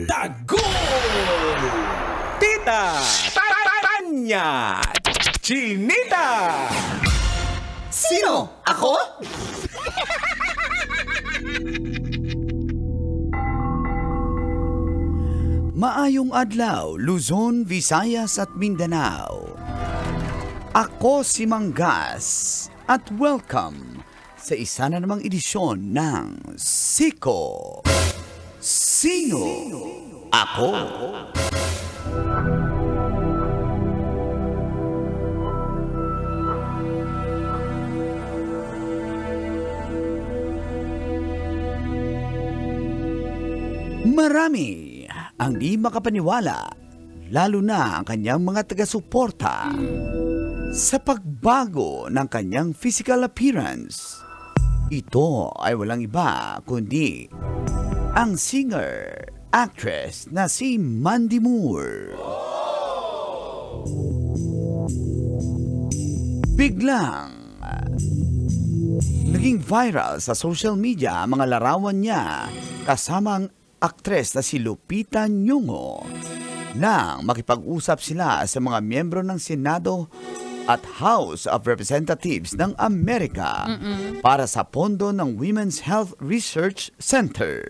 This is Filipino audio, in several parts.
Tagol! Tita Tanya Chinita. Sino? Ako? Maayong adlaw, Luzon, Visayas at Mindanao. Ako si Manggas at welcome sa isa na namang edisyon ng Siko. Sino? Ako. Marami ang di makapaniwala, lalo na ang kanyang mga taga-suporta sa pagbago ng kanyang physical appearance. Ito ay walang iba kundi ang singer, actress na si Mandy Moore. Biglang naging viral sa social media ang mga larawan niya kasama ang aktres na si Lupita Nyong'o nang makipag-usap sila sa mga miyembro ng Senado at House of Representatives ng Amerika para sa pondo ng Women's Health Research Center.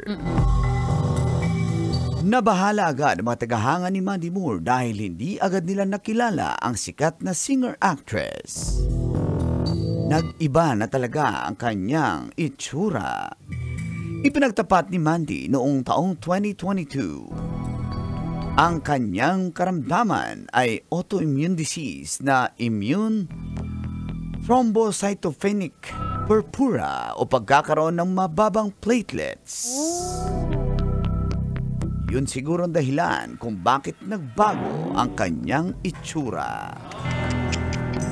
Nabahala agad ang mga tagahanga ni Mandy Moore dahil hindi agad nila nakilala ang sikat na singer-actress. Nag-iba na talaga ang kanyang itsura. Ipinagtapat ni Mandy noong taong 2022. Ang kanyang karamdaman ay autoimmune disease na immune thrombocytopenic purpura o pagkakaroon ng mababang platelets. Yun siguro ang dahilan kung bakit nagbago ang kanyang itsura.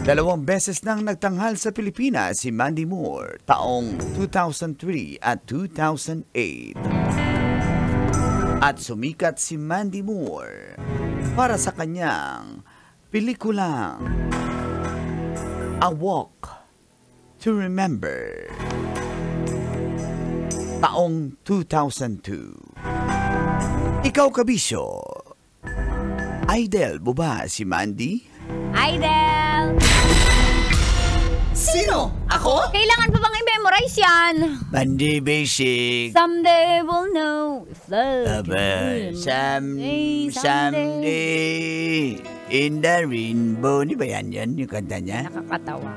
2 beses nang nagtanghal sa Pilipinas si Mandy Moore taong 2003 at 2008. At sumikat si Mandy Moore para sa kanyang pelikulang A Walk to Remember taong 2002. Ikaw, kabisyo, idol mo ba si Mandy? Idol! Sino? Ako? Kailangan pa bang i-memorize yan? Mandy Basic. Someday we'll know if love can Someday in the rainbow. Di ba yan? Yung kanta niya? Nakakatawa.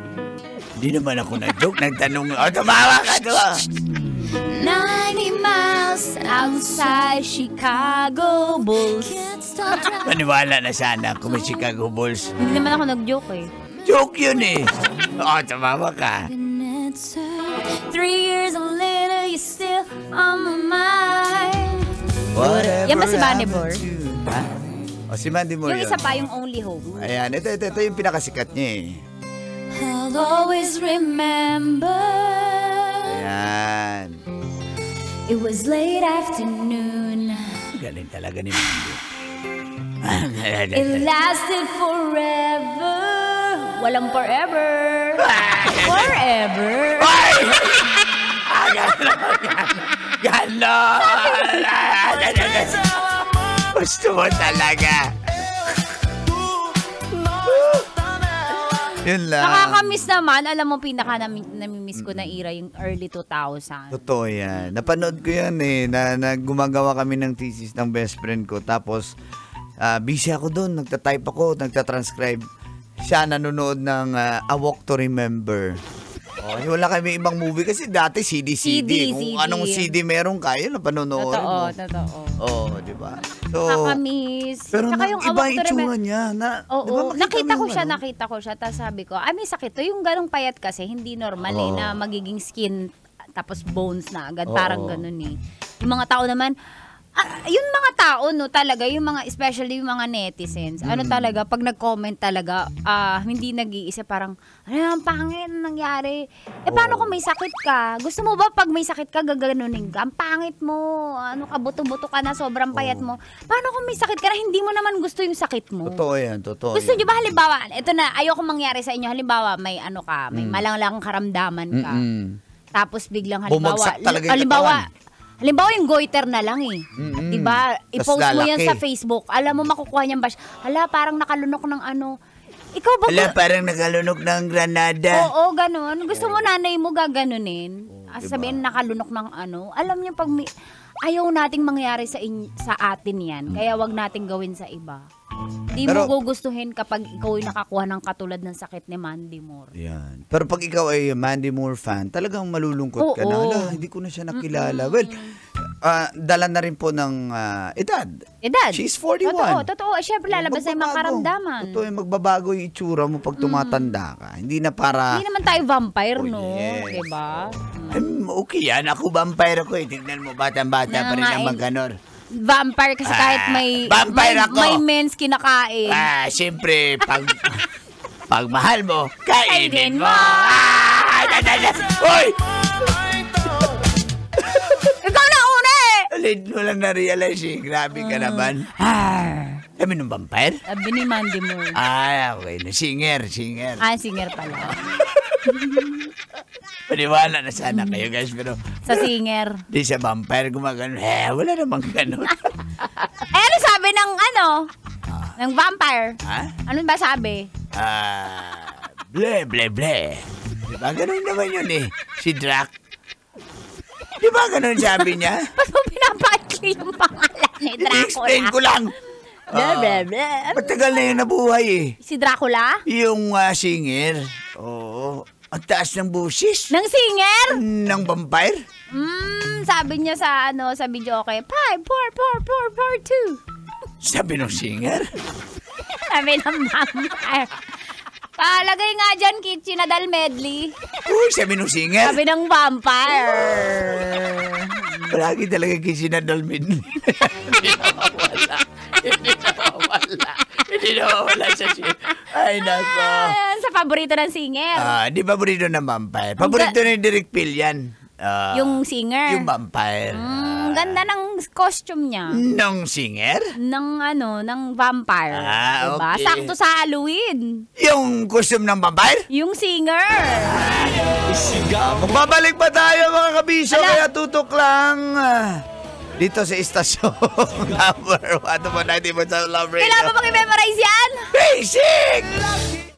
Di naman ako na-joke. Nagtanong, tumawa ka doon. 90 miles outside Chicago Bulls. Maniwala na sana kung may Chicago Bulls. Hindi naman ako nag-joke eh. Joke yun eh. Tumawa ka. 3 years later, you're still on my mind. Whatever. Yan ba si Mandy Moore? Ha? O, si Mandy Moore Yung yun. isa pa, yung Only Hope. Ayan, ito yung pinakasikat niya eh. I'll always remember. Ayan. It was late afternoon. Galing talaga ni Mandy. It lasted forever. Walang forever. Forever. Ganon! Gusto mo talaga. Yun lang. Nakakamiss naman. Alam mo, namimiss ko na era yung early 2000. Totoo yan. Napanood ko yan eh. Na gumagawa kami ng thesis ng best friend ko. Tapos, busy ako doon. Nagtatype ako, nagtatranscribe. Siya nanonood ng A Walk to Remember. Wala kami ibang movie kasi dati CD. Kung anong CD meron kayo, napanonood mo. Totoo. Di ba? So, nakakamiss. pero Saka yung iba awak to itsura niya. Oo, diba nakita ko siya. Tapos sabi ko, may sakit to. Yung ganong payat kasi, hindi normal na magiging skin tapos bones na agad. Parang ganun eh. Yung mga tao naman, yung mga tao, no, talaga, yung mga, especially yung mga netizens, ano talaga, pag nag-comment talaga, hindi nag-iisip, parang, ang pangit nangyari. Paano kung may sakit ka? Gusto mo ba pag may sakit ka, gaganunin ka? Ang pangit mo, buto-buto ka na, sobrang payat mo. Paano kung may sakit ka na hindi mo naman gusto yung sakit mo? Totoo yan, totoo. Gusto nyo ba, halimbawa, ito na, ayoko mangyari sa inyo, halimbawa, may may malanglang karamdaman ka. Tapos biglang, Bumagsak talaga yung katawan. Halimbawa yung goiter na lang eh. Diba? I-post Tas mo yan lalaki. sa Facebook. Alam mo makukuha niyang bash. Hala, parang nakalunok ng ano. Ikaw ba? Wala, parang nakalunok ng granada. Oo, ganun. Gusto mo nanay mo gaganunin. Diba? Sabihin nakalunok ng ano. Alam niyo pag ayaw nating mangyari sa atin yan. Kaya wag nating gawin sa iba. Di Pero- mo gugustuhin kapag ikaw ay nakakuha ng katulad ng sakit ni Mandy Moore. Yan. Pero pag ikaw ay Mandy Moore fan, talagang malulungkot ka na. Oo. Hala, hindi ko na siya nakilala. Well, dala na rin po ng edad. Edad. She's 41. Totoo. Siyempre lalabas na yung mga karamdaman. Totoo, magbabago yung itsura mo pag tumatanda ka. Hindi na para... Hindi naman tayo vampire, Oh, no? yes. Diba? Okay yan, ako vampire ako eh. Tignan mo, batang-bata pa rin Nga, ang magkanor. Vampire kasi kahit may vampire ako. may men's kinakain. Siyempre, pag mahal mo, kainin Kainin mo. mo. Uy! Ikaw na una eh! Ulit mo lang na-realize eh. Grabe ka naman. Sabi ng vampire? Sabi ni Mandy Moore. Okay. Singer. Singer pala. Paniwala na sana kayo guys, pero Sa singer. di sa vampire gumagano. Wala namang ganun. Ano sabi ng ng vampire? Ha? Ano ba sabi? Ble, ble, ble. Diba ganun naman yun eh. Si Drac. Diba ganun sabi niya? Ba't mo pinapakli yung pangalan ni I-explain ko Dracula? lang. Blah, blah, blah. Matagal na yun nabuhay eh. Si Dracula? Yung singer. Oo. Ang taas ng busis. Ng singer? Ng vampire. Sabi niya sa sa video, okay, 5, 4, 4, 4, 4, 2. Sabi ng singer. Sabi ng vampire. Palagay nga dyan, Kitchinadal medley. Uy, sabi ng singer. Sabi ng vampire. Palagi talaga kisinadalmin. Hindi nawawala sa singer. Ay, nako. Sa paborito ng singer. Di paborito ng vampire. Paborito ni Derek Pill yan. Yung singer. Yung vampire. Ganda ng costume niya. Ng singer? Ng vampire. Diba? Okay. Sakto sa Halloween. Yung costume ng vampire? Yung singer. Magbabalik pa tayo mga kabisyo, Hala. kaya tutok lang. Dito sa istasyon. Number 1 po natin sa Love Radio. Kailangan mo pang i-memorize yan? Basic!